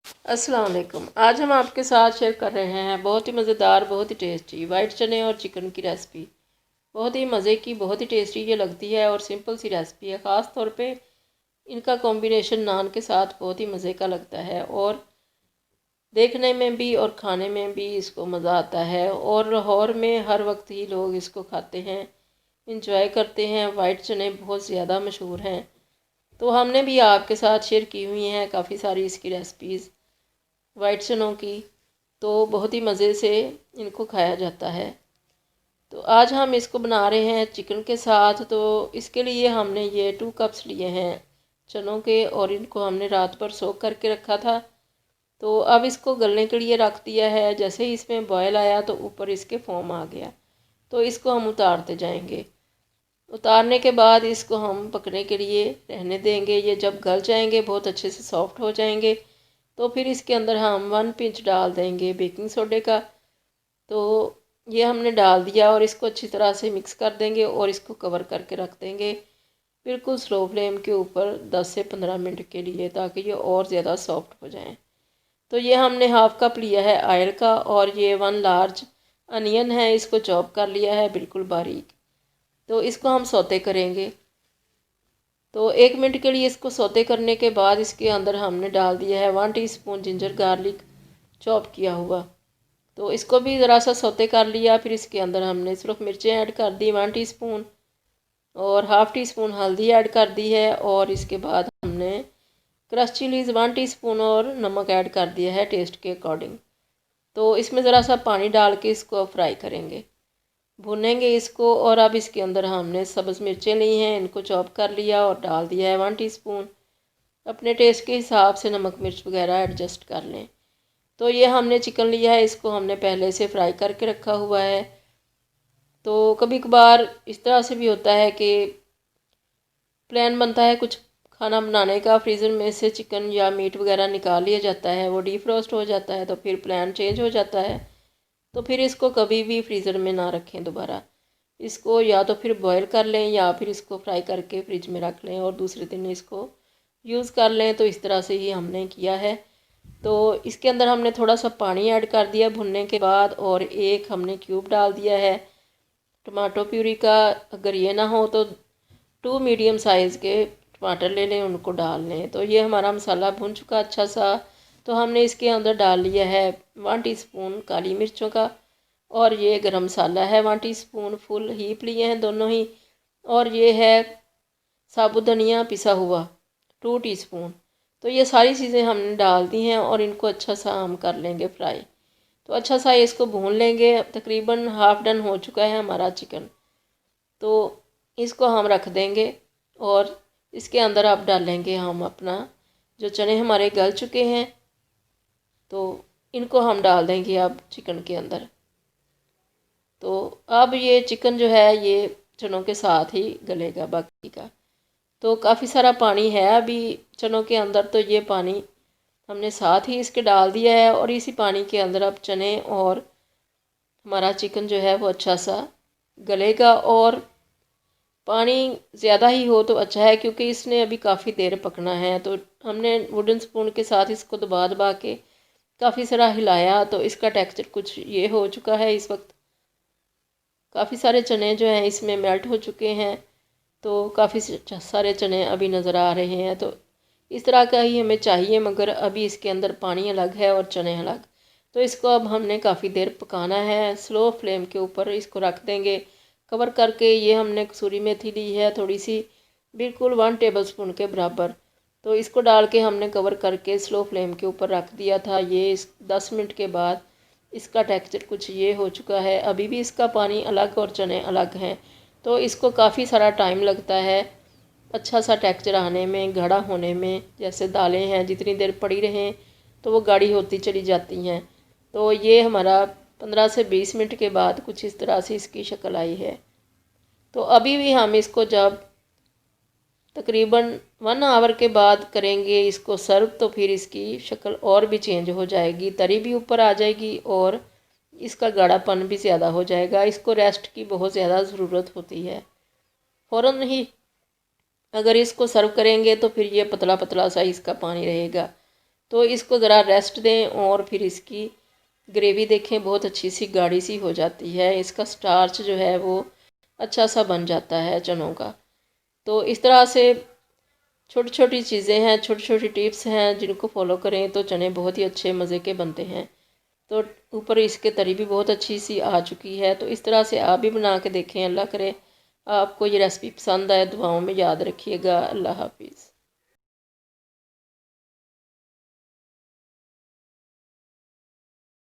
अस्सलाम वालेकुम। आज हम आपके साथ शेयर कर रहे हैं बहुत ही मज़ेदार, बहुत ही टेस्टी वाइट चने और चिकन की रेसिपी। बहुत ही मज़े की, बहुत ही टेस्टी ये लगती है और सिंपल सी रेसिपी है। ख़ास तौर पे इनका कॉम्बिनेशन नान के साथ बहुत ही मज़े का लगता है और देखने में भी और खाने में भी इसको मज़ा आता है। और लाहौर में हर वक्त ही लोग इसको खाते हैं, इंजॉय करते हैं। वाइट चने बहुत ज़्यादा मशहूर हैं, तो हमने भी आपके साथ शेयर की हुई हैं काफ़ी सारी इसकी रेसिपीज़ वाइट चनों की। तो बहुत ही मज़े से इनको खाया जाता है। तो आज हम इसको बना रहे हैं चिकन के साथ। तो इसके लिए हमने ये 2 कप्स लिए हैं चनों के और इनको हमने रात भर सोख करके रखा था। तो अब इसको गलने के लिए रख दिया है। जैसे ही इसमें बॉयल आया तो ऊपर इसके फोम आ गया, तो इसको हम उतारते जाएंगे। उतारने के बाद इसको हम पकने के लिए रहने देंगे। ये जब गल जाएंगे, बहुत अच्छे से सॉफ्ट हो जाएंगे, तो फिर इसके अंदर हम 1 पिंच डाल देंगे बेकिंग सोडे का। तो ये हमने डाल दिया और इसको अच्छी तरह से मिक्स कर देंगे और इसको कवर करके रख देंगे बिल्कुल स्लो फ्लेम के ऊपर 10 से 15 मिनट के लिए, ताकि ये और ज़्यादा सॉफ्ट हो जाएं। तो ये हमने 1/2 कप लिया है ऑयल का और ये 1 लार्ज अनियन है, इसको चॉप कर लिया है बिल्कुल बारीक। तो इसको हम सौते करेंगे। तो 1 मिनट के लिए इसको सौते करने के बाद इसके अंदर हमने डाल दिया है 1 टीस्पून जिंजर गार्लिक चॉप किया हुआ। तो इसको भी ज़रा सा सौते कर लिया। फिर इसके अंदर हमने सिर्फ मिर्चें ऐड कर दी 1 टीस्पून और 1/2 टीस्पून हल्दी ऐड कर दी है। और इसके बाद हमने क्रश चिलीज़ 1 टीस्पून और नमक ऐड कर दिया है टेस्ट के अकॉर्डिंग। तो इसमें ज़रा सा पानी डाल के इसको फ्राई करेंगे, भुनेंगे इसको। और अब इसके अंदर हमने सब्ज़ मिर्चें ली हैं, इनको चॉप कर लिया और डाल दिया है 1 टीस्पून। अपने टेस्ट के हिसाब से नमक मिर्च वगैरह एडजस्ट कर लें। तो ये हमने चिकन लिया है, इसको हमने पहले से फ्राई करके रखा हुआ है। तो कभी कभार इस तरह से भी होता है कि प्लान बनता है कुछ खाना बनाने का, फ्रीज़र में से चिकन या मीट वगैरह निकाल लिया जाता है, वो डीफ्रोस्ट हो जाता है, तो फिर प्लान चेंज हो जाता है। तो फिर इसको कभी भी फ्रीज़र में ना रखें दोबारा। इसको या तो फिर बॉयल कर लें या फिर इसको फ्राई करके फ्रिज में रख लें और दूसरे दिन इसको यूज़ कर लें। तो इस तरह से ही हमने किया है। तो इसके अंदर हमने थोड़ा सा पानी ऐड कर दिया भुनने के बाद और एक हमने क्यूब डाल दिया है टमाटो प्यूरी का। अगर ये ना हो तो 2 मीडियम साइज़ के टमाटर ले लें, उनको डाल लें। तो ये हमारा मसाला भुन चुका अच्छा सा। तो हमने इसके अंदर डाल लिया है 1 टीस्पून काली मिर्चों का और ये गरम मसाला है 1 टीस्पून, फुल हीप लिए हैं दोनों ही। और ये है साबुत धनिया पिसा हुआ 2 टीस्पून। तो ये सारी चीज़ें हमने डाल दी हैं और इनको अच्छा सा हम कर लेंगे फ्राई। तो अच्छा सा इसको भून लेंगे। तकरीबन हाफ डन हो चुका है हमारा चिकन। तो इसको हम रख देंगे और इसके अंदर अब डालेंगे हम अपना जो चने हमारे गल चुके हैं, तो इनको हम डाल देंगे अब चिकन के अंदर। तो अब ये चिकन जो है ये चनों के साथ ही गलेगा बाकी का। तो काफ़ी सारा पानी है अभी चनों के अंदर, तो ये पानी हमने साथ ही इसके डाल दिया है और इसी पानी के अंदर अब चने और हमारा चिकन जो है वो अच्छा सा गलेगा। और पानी ज़्यादा ही हो तो अच्छा है, क्योंकि इसने अभी काफ़ी देर पकना है। तो हमने वुडन स्पून के साथ इसको दबा दबा के काफ़ी सारा हिलाया, तो इसका टेक्सचर कुछ ये हो चुका है इस वक्त। काफ़ी सारे चने जो हैं इसमें मेल्ट हो चुके हैं। तो काफ़ी सारे चने अभी नज़र आ रहे हैं। तो इस तरह का ही हमें चाहिए, मगर अभी इसके अंदर पानी अलग है और चने अलग। तो इसको अब हमने काफ़ी देर पकाना है। स्लो फ्लेम के ऊपर इसको रख देंगे कवर करके। ये हमने कसूरी मेथी ली है थोड़ी सी, बिल्कुल 1 टेबलस्पून के बराबर। तो इसको डाल के हमने कवर करके स्लो फ्लेम के ऊपर रख दिया था। ये 10 मिनट के बाद इसका टेक्सचर कुछ ये हो चुका है। अभी भी इसका पानी अलग और चने अलग हैं। तो इसको काफ़ी सारा टाइम लगता है अच्छा सा टेक्सचर आने में, गाढ़ा होने में। जैसे दालें हैं जितनी देर पड़ी रहें तो वो गाढ़ी होती चली जाती हैं। तो ये हमारा 15 से 20 मिनट के बाद कुछ इस तरह से इसकी शक्ल आई है। तो अभी भी हम इसको जब तकरीबन 1 आवर के बाद करेंगे इसको सर्व, तो फिर इसकी शक्ल और भी चेंज हो जाएगी, तरी भी ऊपर आ जाएगी और इसका गाढ़ापन भी ज़्यादा हो जाएगा। इसको रेस्ट की बहुत ज़्यादा ज़रूरत होती है। फ़ौरन ही अगर इसको सर्व करेंगे तो फिर ये पतला पतला सा इसका पानी रहेगा। तो इसको ज़रा रेस्ट दें और फिर इसकी ग्रेवी देखें, बहुत अच्छी सी गाढ़ी सी हो जाती है। इसका स्टार्च जो है वो अच्छा सा बन जाता है चनों का। तो इस तरह से छोटी छोटी चीज़ें हैं, छोटी छोटी टिप्स हैं, जिनको फॉलो करें तो चने बहुत ही अच्छे मज़े के बनते हैं। तो ऊपर इसके तरी भी बहुत अच्छी सी आ चुकी है। तो इस तरह से आप भी बना के देखें। अल्लाह करे आपको ये रेसिपी पसंद आए। दुआओं में याद रखिएगा। अल्लाह हाफिज़।